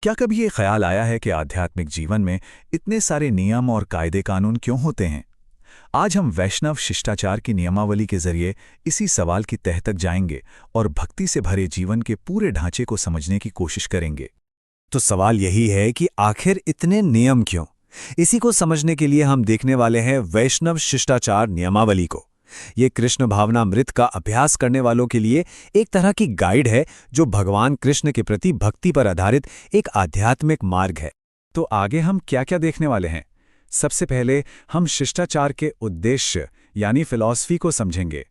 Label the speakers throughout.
Speaker 1: क्या कभी ये ख्याल आया है कि आध्यात्मिक जीवन में इतने सारे नियम और कायदे कानून क्यों होते हैं? आज हम वैष्णव शिष्टाचार की नियमावली के जरिए इसी सवाल की तह तक जाएंगे और भक्ति से भरे जीवन के पूरे ढांचे को समझने की कोशिश करेंगे।
Speaker 2: तो सवाल यही है कि आखिर इतने नियम क्यों? इसी को समझने के लिए हम देखने वाले हैं वैष्णव शिष्टाचार नियमावली को। ये कृष्ण भावनामृत का अभ्यास करने वालों के लिए एक तरह की गाइड है जो भगवान कृष्ण के प्रति भक्ति पर आधारित एक आध्यात्मिक मार्ग है।
Speaker 1: तो आगे हम क्या क्या देखने वाले हैं? सबसे पहले हम शिष्टाचार के उद्देश्य यानी फिलॉसफी को समझेंगे,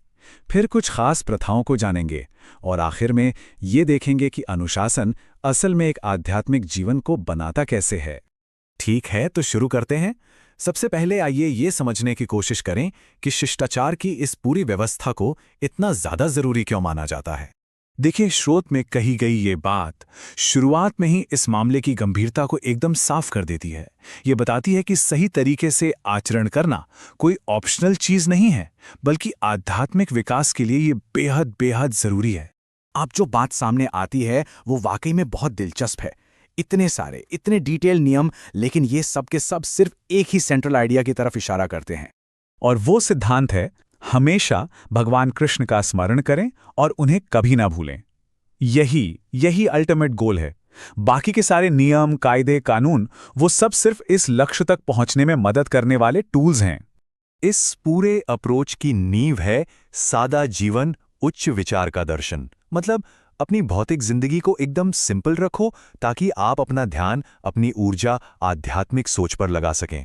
Speaker 1: फिर कुछ खास प्रथाओं को जानेंगे और आखिर में ये देखेंगे कि अनुशासन असल में एक आध्यात्मिक जीवन को बनाता कैसे है। ठीक है, तो शुरू करते हैं। सबसे पहले आइए ये समझने की कोशिश करें कि शिष्टाचार की इस पूरी व्यवस्था को इतना ज़्यादा ज़रूरी क्यों माना जाता है। देखिए, स्रोत में कही गई ये बात शुरुआत में ही इस मामले की गंभीरता को एकदम साफ कर देती है। ये बताती है कि सही तरीके से आचरण करना कोई ऑप्शनल चीज़ नहीं है, बल्कि आध्यात्मिक विकास के लिए ये बेहद बेहद ज़रूरी है।
Speaker 3: अब जो बात सामने आती है वो वाकई में बहुत दिलचस्प है। इतने सारे, इतने डिटेल नियम, लेकिन ये सब के सब सिर्फ एक ही सेंट्रल आइडिया की तरफ इशारा करते हैं।
Speaker 1: और वो सिद्धांत है, हमेशा भगवान कृष्ण का स्मरण करें और उन्हें कभी ना भूलें। यही अल्टीमेट गोल है। बाकी के सारे नियम, कायदे, कानून वो सब सिर्फ इस लक्ष्य तक पहुंचने में मदद करने वाले टूल्स हैं।
Speaker 4: इस पूरे अप्रोच की नींव है सादा जीवन, उच्च विचार का दर्शन। मतलब अपनी भौतिक जिंदगी को एकदम सिंपल रखो ताकि आप अपना ध्यान, अपनी ऊर्जा आध्यात्मिक सोच पर लगा सकें।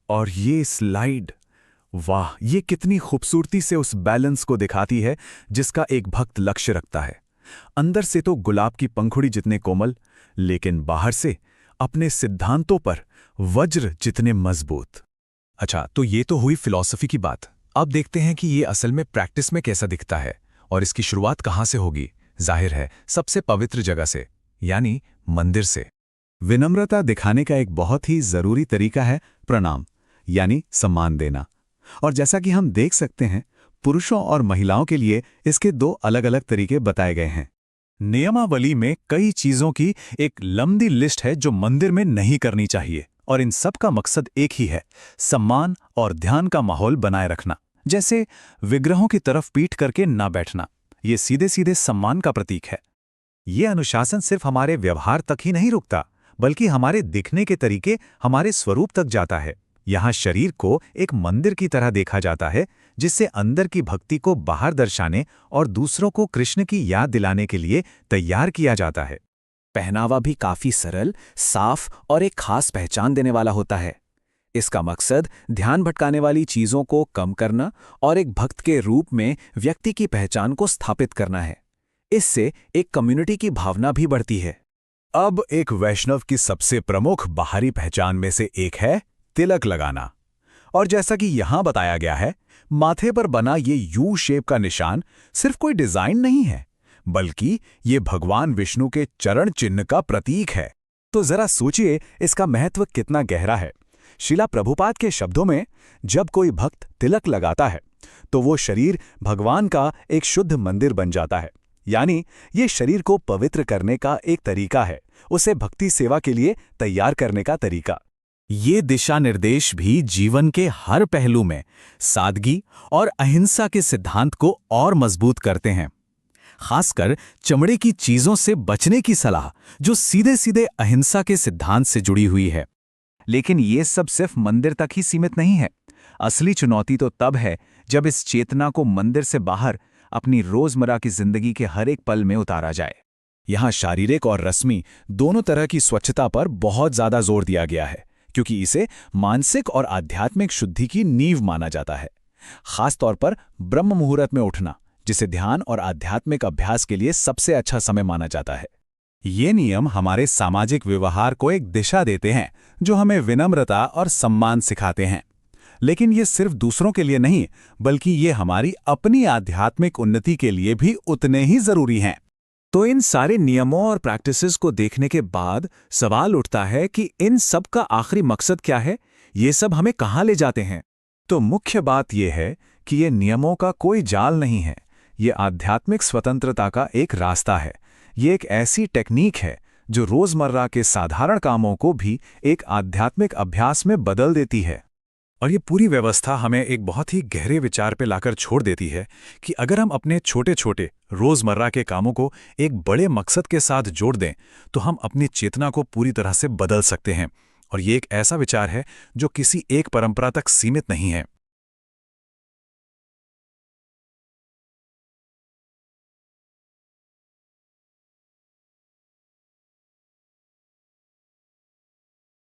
Speaker 1: और ये स्लाइड, वाह, ये कितनी खूबसूरती से उस बैलेंस को दिखाती है जिसका एक भक्त लक्ष्य रखता है। अंदर से तो गुलाब की पंखुड़ी जितने कोमल, लेकिन बाहर से अपने सिद्धांतों पर वज्र जितने मजबूत।
Speaker 2: अच्छा, तो ये तो हुई फिलॉसफी की बात। अब देखते हैं कि ये असल में प्रैक्टिस में कैसा दिखता है और इसकी शुरुआत कहाँ से होगी। जाहिर है, सबसे पवित्र जगह से, यानी मंदिर से।
Speaker 1: विनम्रता दिखाने का एक बहुत ही जरूरी तरीका है प्रणाम, यानी सम्मान देना। और जैसा कि हम देख सकते हैं, पुरुषों और महिलाओं के लिए इसके दो अलग अलग तरीके बताए गए हैं। नियमावली में कई चीजों की एक लंबी लिस्ट है जो मंदिर में नहीं करनी चाहिए, और इन सब का मकसद एक ही है, सम्मान और ध्यान का माहौल बनाए रखना। जैसे विग्रहों की तरफ पीठ करके ना बैठना, ये सीधे सीधे सम्मान का प्रतीक है। ये अनुशासन सिर्फ हमारे व्यवहार तक ही नहीं रुकता, बल्कि हमारे दिखने के तरीके, हमारे स्वरूप तक जाता है। यहाँ शरीर को एक मंदिर की तरह देखा जाता है, जिससे अंदर की भक्ति को बाहर दर्शाने और दूसरों को कृष्ण की याद दिलाने के लिए तैयार किया जाता है।
Speaker 3: पहनावा भी काफी सरल, साफ और एक खास पहचान देने वाला होता है। इसका मकसद ध्यान भटकाने वाली चीजों को कम करना और एक भक्त के रूप में व्यक्ति की पहचान को स्थापित करना है। इससे एक कम्युनिटी की भावना भी बढ़ती है।
Speaker 1: अब एक वैष्णव की सबसे प्रमुख बाहरी पहचान में से एक है तिलक लगाना। और जैसा कि यहां बताया गया है, माथे पर बना ये यू शेप का निशान सिर्फ कोई डिजाइन नहीं है, बल्कि ये भगवान विष्णु के चरण चिन्ह का प्रतीक है। तो जरा सोचिए इसका महत्व कितना गहरा है। शिला प्रभुपाद के शब्दों में, जब कोई भक्त तिलक लगाता है तो वो शरीर भगवान का एक शुद्ध मंदिर बन जाता है। यानी ये शरीर को पवित्र करने का एक तरीका है, उसे भक्ति सेवा के लिए तैयार करने का तरीका। ये दिशा निर्देश भी जीवन के हर पहलू में सादगी और अहिंसा के सिद्धांत को और मजबूत करते हैं। खासकर चमड़े की चीजों से बचने की सलाह, जो सीधे सीधे अहिंसा के सिद्धांत से जुड़ी हुई है। लेकिन ये सब सिर्फ मंदिर तक ही सीमित नहीं है। असली चुनौती तो तब है जब इस चेतना को मंदिर से बाहर अपनी रोजमर्रा की जिंदगी के हर एक पल में उतारा जाए। यहाँ शारीरिक और रस्मी दोनों तरह की स्वच्छता पर बहुत ज्यादा जोर दिया गया है, क्योंकि इसे मानसिक और आध्यात्मिक शुद्धि की नींव माना जाता है। खासतौर पर ब्रह्म मुहूर्त में उठना, जिसे ध्यान और आध्यात्मिक अभ्यास के लिए सबसे अच्छा समय माना जाता है। ये नियम हमारे सामाजिक व्यवहार को एक दिशा देते हैं, जो हमें विनम्रता और सम्मान सिखाते हैं। लेकिन ये सिर्फ दूसरों के लिए नहीं, बल्कि ये हमारी अपनी आध्यात्मिक उन्नति के लिए भी उतने ही जरूरी हैं। तो इन सारे नियमों और प्रैक्टिसेस को देखने के बाद सवाल उठता है कि इन सब का आखिरी मकसद क्या है? ये सब हमें कहाँ ले जाते हैं? तो मुख्य बात यह है कि ये नियमों का कोई जाल नहीं है। ये आध्यात्मिक स्वतंत्रता का एक रास्ता है। ये एक ऐसी टेक्निक है जो रोजमर्रा के साधारण कामों को भी एक आध्यात्मिक अभ्यास में बदल देती है।
Speaker 2: और ये पूरी व्यवस्था हमें एक बहुत ही गहरे विचार पे लाकर छोड़ देती है कि अगर हम अपने छोटे छोटे रोजमर्रा के कामों को एक बड़े मकसद के साथ जोड़ दें तो हम अपनी चेतना को पूरी तरह से बदल सकते हैं। और ये एक ऐसा विचार है जो किसी एक परंपरा तक सीमित नहीं है।